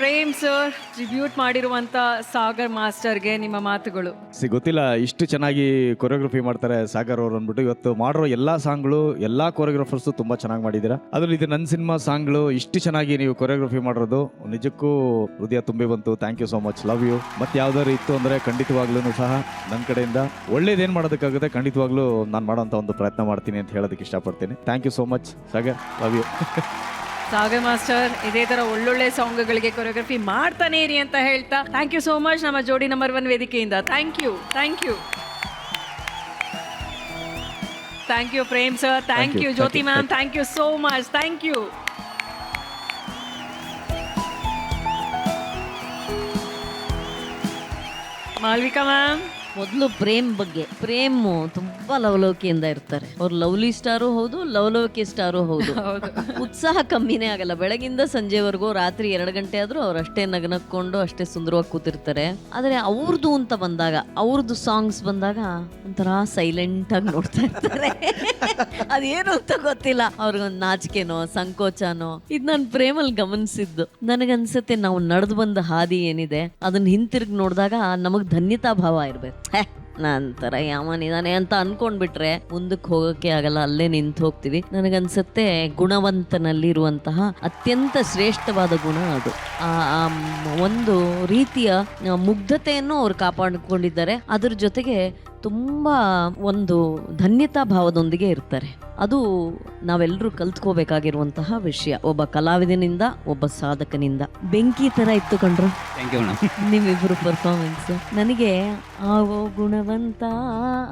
Prem sir tribute ಮಾಡಿರುವಂತ ಸಾಗರ್ ಮಾಸ್ಟರ್ಗೆ ನಿಮ್ಮ ಮಾತುಗಳು. ಗೊತ್ತಿಲ್ಲ ಇಷ್ಟು ಚೆನ್ನಾಗಿ ಕೊರಿಯೋಗ್ರಫಿ ಮಾಡ್ತಾರೆ ಸಾಗರ್ ಅವರು ಅಂದ್ಬಿಟ್ಟು. ಇವತ್ತು ಮಾಡಿರೋ ಎಲ್ಲಾ ಸಾಂಗ್ಗಳು ಎಲ್ಲಾ ಕೊರಿಯೋಗ್ರಾಫರ್ಸ್ ತುಂಬಾ ಚೆನ್ನಾಗಿ ಮಾಡಿದ್ದೀರಾ. ಅದ್ರಲ್ಲಿ ಇದು ನನ್ನ ಸಿನಿಮಾ ಸಾಂಗ್ಗಳು ಇಷ್ಟು ಚೆನ್ನಾಗಿ ನೀವು ಕೊರಿಯೋಗ್ರಫಿ ಮಾಡಿರೋದು ನಿಜಕ್ಕೂ ಹೃದಯ ತುಂಬಿ ಬಂತು. Thank you so much, love you. ಮತ್ತೆ ಯಾವ್ದಾದ್ರು ಇತ್ತು ಅಂದ್ರೆ ಖಂಡಿತವಾಗ್ಲೂ ಸಹ ನನ್ನ ಕಡೆಯಿಂದ ಒಳ್ಳೇದೇನ್ ಮಾಡೋದಕ್ಕಾಗುತ್ತೆ ಖಂಡಿತವಾಗ್ಲೂ ನಾನು ಮಾಡೋಂಥ ಒಂದು ಪ್ರಯತ್ನ ಮಾಡ್ತೀನಿ ಅಂತ ಹೇಳೋದಕ್ಕೆ ಇಷ್ಟಪಡ್ತೀನಿ. Thank you so much Sagar, love you. Sagar master ಇದೇ ತರ ಒಳ್ಳೊಳ್ಳೆ ಸಾಂಗ್ಗಳಿಗೆ ಕೊರಿಯೋಗ್ರಫಿ ಮಾಡ್ತಾನೆ ಇರಿ ಅಂತ ಹೇಳ್ತಾ ಥ್ಯಾಂಕ್ ಯು ಸೋ ಮಚ್ ನಮ್ಮ ಜೋಡಿ ನಂಬರ್ 1 ವೇದಿಕೆಯಿಂದ. Thank you thank you Prem sir, thank you Jyothi ma'am, thank you so much, thank you. Malvika ma'am, ಮೊದಲು ಪ್ರೇಮ್ ಬಗ್ಗೆ. ಪ್ರೇಮು ತುಂಬಾ ಲವಲವಿಕೆಯಿಂದ ಇರ್ತಾರೆ. ಅವ್ರು ಲವ್ಲಿ ಸ್ಟಾರು ಹೌದು, ಲವಲವಿಕೆ ಸ್ಟಾರು ಹೌದು. ಉತ್ಸಾಹ ಕಮ್ಮಿನೇ ಆಗಲ್ಲ. ಬೆಳಗಿಂದ ಸಂಜೆವರೆಗೂ, ರಾತ್ರಿ 2 ಗಂಟೆ ಆದ್ರೂ ಅವ್ರು ಅಷ್ಟೇ ನಗನಕ್ಕೊಂಡು ಅಷ್ಟೇ ಸುಂದರವಾಗಿ ಕೂತಿರ್ತಾರೆ. ಆದ್ರೆ ಅವ್ರದ್ದು ಅಂತ ಬಂದಾಗ, ಅವ್ರದ್ದು ಸಾಂಗ್ಸ್ ಬಂದಾಗ ಒಂಥರ ಸೈಲೆಂಟ್ ಆಗಿ ನೋಡ್ತಾ ಇರ್ತಾರೆ. ಅದೇನು ಅಂತ ಗೊತ್ತಿಲ್ಲ, ಅವ್ರಿಗೊಂದು ನಾಚಿಕೆನೋ ಸಂಕೋಚನೋ. ಇದು ನಾನು ಪ್ರೇಮಲ್ಲಿ ಗಮನಿಸಿದ್ದು. ನನಗನ್ಸುತ್ತೆ ನಾವು ನಡೆದು ಬಂದ ಹಾದಿ ಏನಿದೆ ಅದನ್ನ ಹಿಂತಿರುಗಿ ನೋಡಿದಾಗ ನಮಗ್ ಧನ್ಯತಾ ಭಾವ ಇರ್ಬೇಕು. ನಂತರ ಯಾವನಿದಾನೆ ಅಂತ ಅನ್ಕೊಂಡ್ಬಿಟ್ರೆ ಮುಂದಕ್ಕೆ ಹೋಗಕ್ಕೆ ಆಗಲ್ಲ, ಅಲ್ಲೇ ನಿಂತು ಹೋಗ್ತೀವಿ. ನನಗನ್ಸುತ್ತೆ ಗುಣವಂತನಲ್ಲಿರುವಂತಹ ಅತ್ಯಂತ ಶ್ರೇಷ್ಠವಾದ ಗುಣ ಅದು. ಆ ಒಂದು ರೀತಿಯ ಮುಗ್ಧತೆಯನ್ನು ಅವ್ರು ಕಾಪಾಡಿಕೊಂಡಿದ್ದಾರೆ. ಅದ್ರ ಜೊತೆಗೆ ತುಂಬಾ ಒಂದು ಧನ್ಯತಾ ಭಾವದೊಂದಿಗೆ ಇರ್ತಾರೆ. ಅದು ನಾವೆಲ್ಲರೂ ಕಲ್ತ್ಕೋಬೇಕಾಗಿರುವಂತಹ ವಿಷಯ, ಒಬ್ಬ ಕಲಾವಿದನಿಂದ, ಒಬ್ಬ ಸಾಧಕನಿಂದ. ಬೆಂಕಿ ತರ ಇತ್ತು ಕಂಡ್ರು ನಿಮ್ಮಿಬ್ರು ಪರ್ಫಾರ್ಮೆನ್ಸ್. ನನಗೆ ಆ ಗುಣವಂತ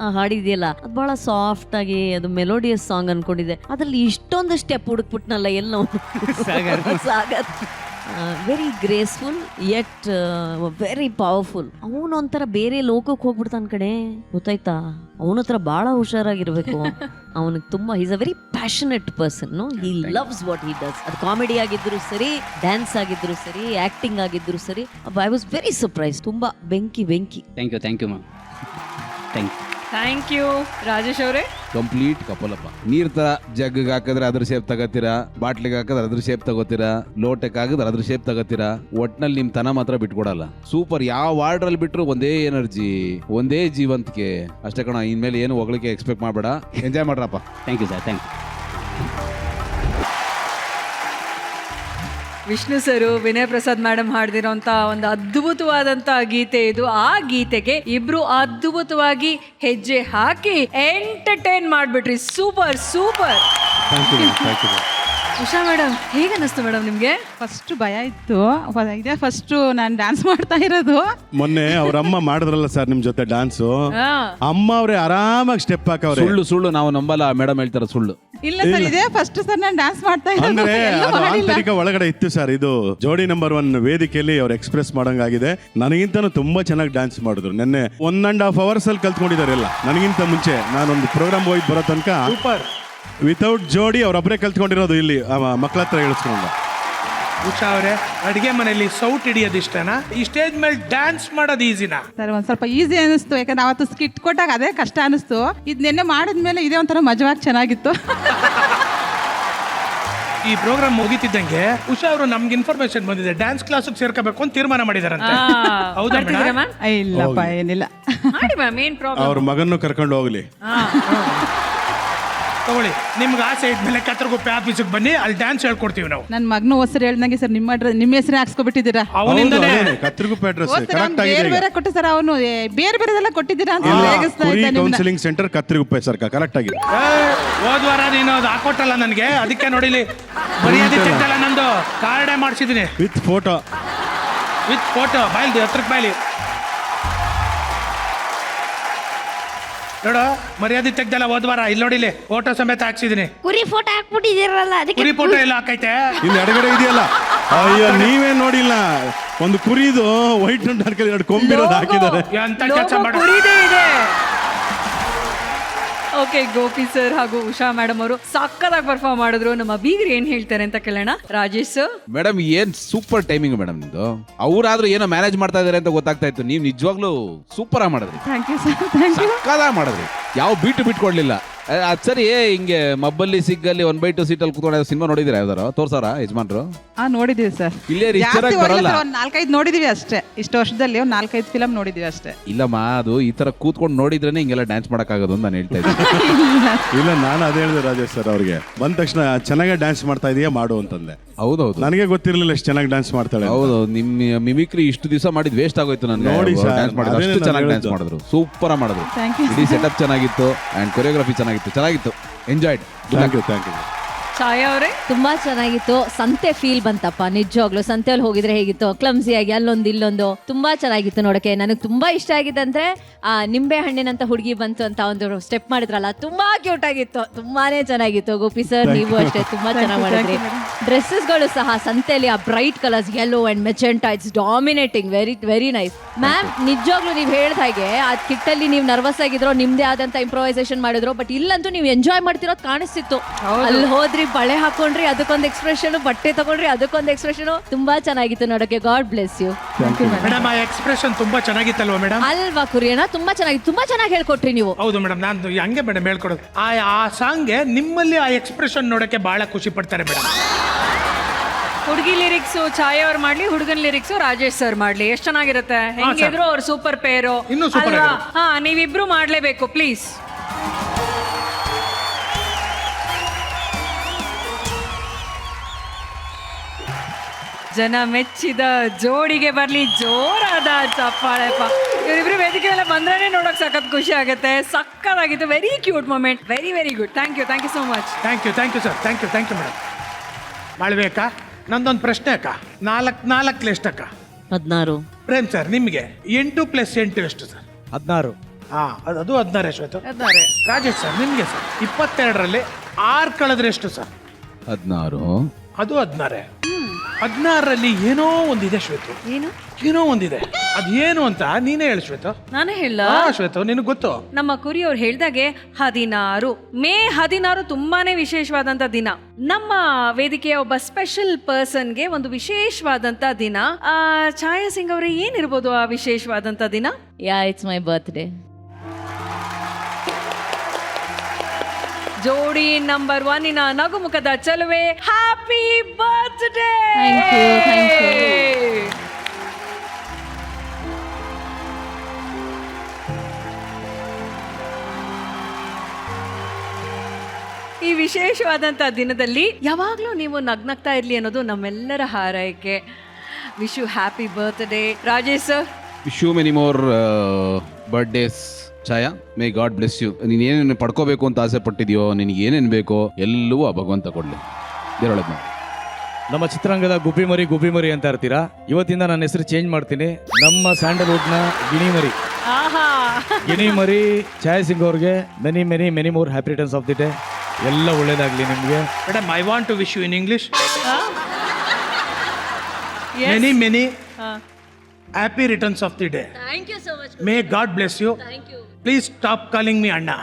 ಆ ಹಾಡಿದೆಯಲ್ಲ, ಅದು ಬಹಳ ಸಾಫ್ಟ್ ಆಗಿ, ಅದು ಮೆಲೋಡಿಯಸ್ ಸಾಂಗ್ ಅನ್ಕೊಂಡಿದ್ದೆ. ಅದ್ರಲ್ಲಿ ಇಷ್ಟೊಂದು ಸ್ಟೆಪ್ ಹುಡುಕ್ಬಿಟ್ನಲ್ಲ ಎಲ್ಲ Sagar. Very graceful yet very powerful. ಅವನು ಒಂಥರ ಬೇರೆ ಲೋಕಕ್ಕೆ ಹೋಗ್ಬಿಡ್ತಾನ ಕಡೆ, ಗೊತ್ತಾಯ್ತಾ? ಅವನ ಹತ್ರ ಬಹಳ ಹುಷಾರಾಗಿರ್ಬೇಕು. ಅವನಿಗೆ ತುಂಬಾ is a very passionate person. He loves what he does. ಅದು ಕಾಮಿಡಿ ಆಗಿದ್ರು ಸರಿ, ಡ್ಯಾನ್ಸ್ ಆಗಿದ್ರು ಸರಿ, ಆಕ್ಟಿಂಗ್ ಆಗಿದ್ರು ಸರಿ. I was very surprise. ತುಂಬಾ ಬೆಂಕಿ. Thank you ma'am. Thank you Rajesh ಅವರೇ. ಕಂಪ್ಲೀಟ್ ಕಪಲಪ್ಪ. ನೀರ್ ತರ ಜಗ್ಗಿಗೆ ಹಾಕಿದ್ರೆ ಅದ್ರ ಶೇಪ್ ತಗೋತೀರಾ, ಬಾಟ್ಲಿಗೆ ಹಾಕಿದ್ರೆ ಅದ್ರ ಶೇಪ್ ತಗೋತೀರಾ, ಲೋಟಕ್ಕೆ ಹಾಕಿದ್ರೆ ಅದ್ರ ಶೇಪ್ ತಗೋತೀರಾ. ಒಟ್ನಲ್ಲಿ ನಿಮ್ ತನ ಮಾತ್ರ ಬಿಟ್ಕೊಡಲ್ಲ. ಸೂಪರ್. ಯಾವ ವಾರ್ಡ್ರಲ್ಲಿ ಬಿಟ್ರು ಒಂದೇ ಎನರ್ಜಿ, ಒಂದೇ ಜೀವಂತಿಕೆ ಅಷ್ಟೇ ಕಣ. ಇನ್ಮೇಲೆ ಏನು ಹೊಗಳಿಕೆ ಎಕ್ಸ್ಪೆಕ್ಟ್ ಮಾಡಬೇಡ. ಎಂಜಾಯ್ ಮಾಡ್ರಪ್ಪ. Thank you sir, thank you. Vishnu sir, Vinay Prasad madam ಹಾಡ್ದಿರೋಂಥ ಒಂದು ಅದ್ಭುತವಾದಂಥ ಗೀತೆ ಇದು. ಆ ಗೀತೆಗೆ ಇಬ್ರು ಅದ್ಭುತವಾಗಿ ಹೆಜ್ಜೆ ಹಾಕಿ ಎಂಟರ್ಟೈನ್ ಮಾಡ್ಬಿಟ್ರಿ. ಸೂಪರ್. ಉಷಾ ಮೇಡಮ್, ಹೇಗೆ ಅನ್ನಿಸ್ತು ಮೇಡಮ್ ನಿಮ್ಗೆ? ಫಸ್ಟ್ ಭಯ ಇತ್ತು. ಇದೇ ಫಸ್ಟ್ ನಾನು ಡ್ಯಾನ್ಸ್ ಮಾಡ್ತಾ ಇರೋದು. ಮೊನ್ನೆ ಅವ್ರ ಅಮ್ಮ ಮಾಡಿದ್ರಲ್ಲ ಸರ್ ನಿಮ್ ಜೊತೆ ಡ್ಯಾನ್ಸ್, ಅಮ್ಮ ಅವ್ರೆ ಆರಾಮಾಗಿ ಸ್ಟೆಪ್ ಹಾಕವ್ರೆ. ಸುಳ್ಳು ನಾವು ನಂಬಲ್ಲ. ಮೇಡಮ್ ಹೇಳ್ತಾರ ಸುಳ್ಳು. ಇಲ್ಲ ಸರ್, ಇದೇ ಫಸ್ಟ್ ಸರ್ ನಾನು ಡ್ಯಾನ್ಸ್ ಮಾಡ್ತಾ ಅಂದ್ರೆ ಅದು ಇರೋದು. ಆಂತರಿಕ ಒಳಗಡೆ ಇತ್ತು ಸರ್. ಇದು ಜೋಡಿ ನಂಬರ್ 1 ವೇದಿಕೆಯಲ್ಲಿ ಅವ್ರು ಎಕ್ಸ್ಪ್ರೆಸ್ ಮಾಡಂಗಾಗಿದೆ. ನನಗಿಂತನೂ ತುಂಬಾ ಚೆನ್ನಾಗಿ ಡ್ಯಾನ್ಸ್ ಮಾಡಿದ್ರು. ನಿನ್ನೆ 1.5 hours ಅಲ್ಲಿ ಕಲ್ತ್ಕೊಂಡಿದ್ದಾರೆ ಎಲ್ಲ. ನನಗಿಂತ ಮುಂಚೆ ನಾನೊಂದು ಪ್ರೋಗ್ರಾಮ್ ಹೋಗಿ ಬರೋ ತನಕ ವಿತೌಟ್ ಜೋಡಿ ಅವ್ರೊಬ್ಬರೇ ಕಲ್ತ್ಕೊಂಡಿರೋದು ಇಲ್ಲಿ ಮಕ್ಕಳ ಹತ್ರ ಹೇಳಿಸ್ಕೊಂಡು. ಉಷಾ ಅವರೇ, ಅಡಿಗೆ ಮನೆಯಲ್ಲಿ ಸೌಟ್ ಹಿಡಿಯೋದು ಇಷ್ಟನಾ, ಈ ಸ್ಟೇಜ್ ಮೇಲೆ ಡ್ಯಾನ್ಸ್ ಮಾಡೋದು ಈಸಿನಾ? ಸರ್ ಒಂದ್ ಸ್ವಲ್ಪ ಈಸಿ ಅನಿಸ್ತು, ಯಾಕಂದ್ರೆ ಅವತ್ತು ಸ್ಕಿಟ್ ಕೊಟ್ಟಾಗ ಅದೇ ಕಷ್ಟ ಅನಿಸ್ತು. ಇದು ನಿನ್ನೆ ಮಾಡಿದ್ಮೇಲೆ ಇದೇ ಒಂಥರ ಮಜವಾಗಿ ಚೆನ್ನಾಗಿತ್ತು. ಈ ಪ್ರೋಗ್ರಾಮ್ ಮುಗಿತಿದ್ದಂಗೆ ಉಷಾ ಅವರು ನಮ್ಗೆ ಇನ್ಫಾರ್ಮೇಶನ್ ಬಂದಿದೆ, ಡ್ಯಾನ್ಸ್ ಕ್ಲಾಸ್ ಸೇರ್ಕೋಬೇಕು ಅಂತ ತೀರ್ಮಾನ ಮಾಡಿದಾರಂತೆ. ಹೌದಾ ಮೇಡಮ್? ಇಲ್ಲಪ್ಪ, ಏನಿಲ್ಲ. ಮಾಡಿ ಮ್ಯಾಮ್, ಏನ್ ಪ್ರಾಬ್ಲಮ್? ಅವ್ರ ಮಗನ್ನು ಕರ್ಕೊಂಡು ಹೋಗ್ಲಿ. ತಗೊಳ್ಳಿ, ನಿಮ್ಗೆ ಆಸೆ ಇದ್ಮೇಲೆ ಕತ್ರಗುಪ್ಪೆ ಆಫೀಸಿಗೆ ಬನ್ನಿ, ಅಲ್ಲಿ ಡ್ಯಾನ್ಸ್ ಹೇಳ್ಕೊಡ್ತೀವಿ ನಾವು. ನನ್ನ ಮಗನ ಹೆಸರು ಹೇಳ್ದಂಗೆ ಸರ್ ನಿಮ್ಮ ಹೆಸರು ಹಾಕ್ಸ್ಕೊಬಿಟ್ಟಿದ್ದೀರಾ. ಅವನಿಂದನೇ ಕತ್ರಗುಪ್ಪೆ ಅಡ್ರೆಸ್ ಕರೆಕ್ಟ್ ಆಗಿದೆ. ಬೇರೆ ಬೇರೆ ಕೊಟ್ಟು ಸರ್, ಅವನು ಬೇರೆ ಬೇರೆದೆಲ್ಲ ಕೊಟ್ಟಿದ್ದೀರಾ ಅಂತ ರೇಗಿಸ್ತಾ ಇದ್ದ ನಿಮ್ಮನ್ನ. Counselling centre Kathriguppe sir correct ಆಗಿದೆ. ಹೋದ್ವಾರ ನೀನು ಅದು ಹಾಕೊಟ್ಟಲ್ಲ ನನಗೆ, ಅದಕ್ಕೆ ನೋಡಿಲಿ ಮರ್ಯಾದೆ ತೆಗ್ದಲ್ಲ, ನಂದು ಕಾರ್ಡೇ ಮಾಡಿಸಿದ್ದೀನಿ ವಿತ್ ಫೋಟೋ. ಬಾಯ್ಲಿ ಹತ್ರಕ್ಕೆ ಬಾಯ್ಲಿ ನೋಡು, ಮರ್ಯಾದೆ ತೆಗ್ದಲ್ಲ ಹೋದ್ವಾರ. ಇಲ್ಲಿ ನೋಡಿಲಿ ಫೋಟೋ ಸಮೇತ ಹಾಕ್ಸಿದೀನಿ. ಕುರಿ ಫೋಟೋ ಹಾಕ್ಬಿಟ್ಟಿದ್ದೀರಲ್ಲ, ಅದಕ್ಕೆ ಕುರಿ ಫೋಟೋ ಎಲ್ಲ ಹಾಕೈತೆ. ಇಲ್ಲಿ ಎಡಗಡೆ ಇದೆಯಲ್ಲ, ಅಯ್ಯೋ ನೀವೇ ನೋಡಿಲ್ಲ. ಒಂದು ಕುರಿದು ವೈಟ್ ಅಂಡ್ ಡಾರ್ಕ್ 2 ಕೊಂಬಿರೋದು ಹಾಕಿದ್ದಾರೆ. ಎಂತ ಕೆಲಸ ಮಾಡ. ಇದೆ. ಓಕೆ, ಗೋಪಿ ಸರ್ ಹಾಗೂ ಉಷಾ ಮೇಡಮ್ ಅವರು ಸಕ್ಕತ್ತಾಗಿ ಪರ್ಫಾರ್ಮ್ ಮಾಡಿದ್ರು. ನಮ್ಮ ಬೀಗರು ಏನ್ ಹೇಳ್ತಾರೆ ಅಂತ ಕೇಳೋಣ. ರಾಜೇಶ್ ಸರ್. ಮೇಡಮ್ ಏನ್ ಸೂಪರ್ ಟೈಮಿಂಗ್ ಮೇಡಮ್ ನಿಮ್ದು. ಅವ್ರಾದ್ರೂ ಏನೋ ಮ್ಯಾನೇಜ್ ಮಾಡ್ತಾ ಇದಾರೆ ಅಂತ ಗೊತ್ತಾಗ್ತಾ ಇತ್ತು. ನೀವು ನಿಜವಾಗ್ಲೂ ಸೂಪರ್ ಆಗಿ ಮಾಡಿದ್ರಿ. Thank you sir, thank you. ಸಕ್ಕತ್ತಾಗಿ ಮಾಡಿದ್ರಿ. ಯಾವ ಬೀಟು ಬಿಟ್ಕೊಡ್ಲಿಲ್ಲ. ಅದ್ ಸರಿ ಹಿಂಗೆ ಮಬ್ಬಲ್ಲಿ ಸಿಗ್ಗಲ್ಲಿ 1/2 ಸೀಟಲ್ಲಿ ಕೂತ್ಕೊಂಡು ಸಿನಿಮಾ ನೋಡಿದಿರಾ ಯಾವ್ದಾರು ತೋರ್ಸಾರ ಯಜಮಾನ್ರು? ನೋಡಿದೀವಿ ಸರ್. ಇಲ್ಲೇ ರಿಚರ್ ಆಗಿ ಬರಲ್ಲ. ಒಂದು 4-5 ನೋಡಿದೀವಿ ಅಷ್ಟೇ. ಇಷ್ಟು ವರ್ಷದಲ್ಲಿ ಒಂದು 4-5 ಫಿಲಮ್ ನೋಡಿದೀವಿ ಅಷ್ಟೇ. ಇಲ್ಲಮ್ಮ, ಅದು ಈ ತರ ಕೂತ್ಕೊಂಡು ನೋಡಿದ್ರೇನೆ ಹಿಂಗೆಲ್ಲ ಡ್ಯಾನ್ಸ್ ಮಾಡಕ್ಕಾಗೋದು ಅಂತ ನಾನು ಹೇಳ್ತಾ ಇದ್ದೀನಿ. ಇಲ್ಲ, ನಾನು ಅದೇ ಹೇಳಿದೆ ರಾಜೇಶ್ ಸರ್ ಅವ್ರಿಗೆ, ಬಂದ ತಕ್ಷಣ ಚೆನ್ನಾಗೇ ಡ್ಯಾನ್ಸ್ ಮಾಡ್ತಾ ಇದೀಯಾ ಮಾಡು ಅಂತಂದೆ. ಹೌದೌದು, ನನಗೆ ಗೊತ್ತಿರಲಿಲ್ಲ ಎಷ್ಟು ಚೆನ್ನಾಗಿ ಡ್ಯಾನ್ಸ್ ಮಾಡ್ತಾಳೆ. ಹೌದು. ನಿಮ್ಮ ಮಿಮಿಕ್ರಿ ಇಷ್ಟು ದಿವಸ ಮಾಡಿದ್ ವೇಸ್ಟ್ ಆಗೋಯ್ತು ನನಗೆ. ನೋಡಿ sir, ಡ್ಯಾನ್ಸ್ ಮಾಡಿದ್ರು, ಅದೇನೇ ಅಷ್ಟು ನಾನು ಚೆನ್ನಾಗಿ ಡ್ಯಾನ್ಸ್ ಹೇಳಿದ್ದು. ಮಾಡಿದ್ರು, ಸೂಪರ್ ಮಾಡಿದ್ರು. Thank you. ಇಡೀ ಸೆಟಪ್ ಚೆನ್ನಾಗಿತ್ತು ಅಂಡ್ ಕೊರಿಯೋಗ್ರಫಿ ಚೆನ್ನಾಗಿತ್ತು. ಎಂಜಾಯ್ಡ್. Thank you. ಛಾಯಾ ಅವರೇ? ತುಂಬಾ ಚೆನ್ನಾಗಿತ್ತು. ಸಂತೆ ಫೀಲ್ ಬಂತಪ್ಪ ನಿಜವಾಗ್ಲು. ಸಂತೆಯಲ್ಲಿ ಹೋಗಿದ್ರೆ ಹೇಗಿತ್ತು, ಕ್ಲಮ್ಸಿಯಾಗಿ ಅಲ್ಲೊಂದು ಇಲ್ಲೊಂದು ತುಂಬಾ ಚೆನ್ನಾಗಿತ್ತು ನೋಡಕ್ಕೆ. ನನಗೆ ತುಂಬಾ ಇಷ್ಟ ಆಗಿದ್ದಂದ್ರೆ ಆ ನಿಂಬೆ ಹಣ್ಣಿನಂತ ಹುಡುಗಿ ಬಂತು ಅಂತ ಒಂದು ಸ್ಟೆಪ್ ಮಾಡಿದ್ರಲ್ಲ, ತುಂಬಾ ಕ್ಯೂಟ್ ಆಗಿತ್ತು, ತುಂಬಾನೇ ಚೆನ್ನಾಗಿತ್ತು. ಗೋಪಿ ಸರ್ ನೀವು ಅಷ್ಟೇ ತುಂಬಾ ಚೆನ್ನಾಗಿ ಮಾಡಿದ್ರಿ. ಡ್ರೆಸ್ಸಸ್ಗಳು ಸಹ ಸಂತೆಯಲ್ಲಿ ಆ bright colours yellow and magenta, it's dominating, very very nice. Ma'am ನಿಜವಾಗ್ಲೂ ನೀವು ಹೇಳ್ದ ಹಾಗೆ ಆ ಕಿಟ್ಟಲ್ಲಿ ನೀವು ನರ್ವಸ್ ಆಗಿದ್ರೋ, ನಿಮ್ದೇ ಆದಂತ ಇಂಪ್ರೊವೈಸೇಷನ್ ಮಾಡಿದ್ರು, ಬಟ್ ಇಲ್ಲಂತೂ ನೀವು ಎಂಜಾಯ್ ಮಾಡ್ತಿರೋದು ಕಾಣಿಸ್ತಿತ್ತು. ಅಲ್ಲಿ ಹೋದ್ರಿ, ಬಳೆ ಹಾಕೊಂಡ್ರಿ, ಅದಕ್ಕೊಂದು ಎಕ್ಸ್ಪ್ರೆಷನ್, ಬಟ್ಟೆ ತಗೊಂಡ್ರಿ, ಅದಕ್ಕೊಂದು ಎಕ್ಸ್ಪ್ರೆಷನ್, ತುಂಬಾ ಚೆನ್ನಾಗಿತ್ತು ನೋಡಕ್ಕೆ. God bless you madam. ಆ ಎಕ್ಸ್ಪ್ರೆಷನ್ ತುಂಬಾ ಚೆನ್ನಾಗಿತ್ತಲ್ವಾ ಮೇಡಮ್? ಅಲ್ವಾ ಕುರಿಯಣ್ಣ? ತುಂಬಾ ಚೆನ್ನಾಗಿ, ತುಂಬಾ ಚೆನ್ನಾಗಿ ಹೇಳ್ಕೊಟ್ರಿ ನೀವು. ಹೌದು ಮೇಡಮ್, ನಾನು ಹಂಗೆ ಮೇಡಮ್ ಹೇಳ್ಕೊಡೋದು. ಆ ಸಾಂಗ್ಗೆ ನಿಮ್ಮಲ್ಲಿ ಆ ಎಕ್ಸ್ಪ್ರೆಷನ್ ನೋಡಕ್ಕೆ ಬಹಳ ಖುಷಿ ಪಡ್ತಾರೆ ಮೇಡಮ್. ಹುಡುಗಿ ಲಿರಿಕ್ಸು ಛಾಯಾ ಅವ್ರು ಮಾಡ್ಲಿ, ಹುಡುಗನ್ ಲಿರಿಕ್ಸು ರಾಜೇಶ್ ಸರ್ ಮಾಡ್ಲಿ, ಎಷ್ಟು ಚೆನ್ನಾಗಿರುತ್ತೆ. ಹೆಂಗಿದ್ರು ಅವ್ರು ಸೂಪರ್ ಪೇರು ಇನ್ನೂ super ಅಲ್ವಾ? ಆಗಿರುತ್ತೆ. ಹಾ, ನೀವಿಬ್ರು ಮಾಡ್ಲೇಬೇಕು ಪ್ಲೀಸ್. ಜನ ಮೆಚ್ಚಿದ ಜೋಡಿಗೆ ಬರ್ಲಿ ಜೋರಾದ ಚಪ್ಪಾಳೆಪ್ಪ. ಇವರಿಬ್ರು ವೇದಿಕೆ ಮೇಲೆ ಬಂದ್ರೆ ನೋಡಕ್ ಸಖತ್ ಖುಷಿ ಆಗುತ್ತೆ. ಸಕ್ಕತ್ತಾಗಿತ್ತು. Very cute moment. Very very good. Thank you so much. Thank you sir. Thank you madam. ಮಾಡ್ಬೇಕಾ? ನಂದೊಂದು ಪ್ರಶ್ನೆ ಅಕ್ಕ. 4 ಎಷ್ಟಕ್ಕ? 16. ಪ್ರೇಮ್ ಸರ್ ನಿಮಗೆ 8 + 8 ಎಷ್ಟು ಸರ್? 16. ಹಾ, ಅದು 16 ಶ್ವೇತು. ರಾಜೇಶ್ ಸರ್ ನಿಮಗೆ ಸರ್ 22ರಲ್ಲಿ 6 ಕಳೆದ್ರೆ ಎಷ್ಟು ಸರ್? 16. ಅದು 16. 16ರಲ್ಲಿ ಏನೋ ಒಂದಿದೆ ಶ್ವೇತು. ಏನೋ ಒಂದಿದೆ. ಅದೇನು ಅಂತ ನೀನೇ ಹೇಳು ಶ್ವೇತು. ನಾನೇ ಹೇಳ? ಶ್ವೇತು ನಿನಗೆ ಗೊತ್ತು? ನಮ್ಮ ಕುರಿ ಅವ್ರು ಹೇಳ್ದಾಗೆ 16 ಮೇ 16 ತುಂಬಾನೇ ವಿಶೇಷವಾದಂತ ದಿನ. ನಮ್ಮ ವೇದಿಕೆಯ ಒಬ್ಬ ಸ್ಪೆಷಲ್ ಪರ್ಸನ್ಗೆ ಒಂದು ವಿಶೇಷವಾದಂತ ದಿನ. ಛಾಯಾ ಸಿಂಗ್ ಅವರೇ, ಏನಿರ್ಬೋದು ಆ ವಿಶೇಷವಾದಂತ ದಿನ? It's my birthday. ಜೋಡಿ ನಂಬರ್ 1 ನಗುಮುಖದ ಚಲುವೆ, ಹ್ಯಾಪಿ ಬರ್ತ್ಡೇ. Thank you. ಈ ವಿಶೇಷವಾದಂಥ ದಿನದಲ್ಲಿ ಯಾವಾಗಲೂ ನೀವು ನಗ್ನಗ್ತಾ ಇರಲಿ ಅನ್ನೋದು ನಮ್ಮೆಲ್ಲರ ಹಾರೈಕೆ. Wish you happy birthday Rajesh sir. Wish you many more birthdays Chhaya. May God bless you. ನೀನು ಏನೇನು ಪಡ್ಕೋಬೇಕು ಅಂತ ಆಸೆ ಪಟ್ಟಿದ್ಯೋ, ನಿನಗೆ ಏನೇನು ಬೇಕೋ ಎಲ್ಲವೂ ಆ ಭಗವಂತ ಕೊಡಲಿ. ದೇವರೊಳಗೆ ನಮ್ಮ ಚಿತ್ರರಂಗದ ಗುಬ್ಬಿ ಮರಿ ಅಂತ ಇರ್ತೀರಾ, ಇವತ್ತಿಂದ ನನ್ನ ಹೆಸರು ಚೇಂಜ್ ಮಾಡ್ತೀನಿ. ನಮ್ಮ ಸ್ಯಾಂಡಲ್ವುಡ್ನ ಗಿಣಿಮರಿ, ಗಿಣಿಮರಿ ಛಾಯಾ ಸಿಂಗ್ ಅವ್ರಿಗೆ many many many more happy returns of the day. ಎಲ್ಲ ಒಳ್ಳೇದಾಗ್ಲಿ ನಿಮಗೆ. Madam, I want to wish you in English. Many happy returns of the day. Thank you so much. May God bless you. Thank you. Please stop calling me Anna.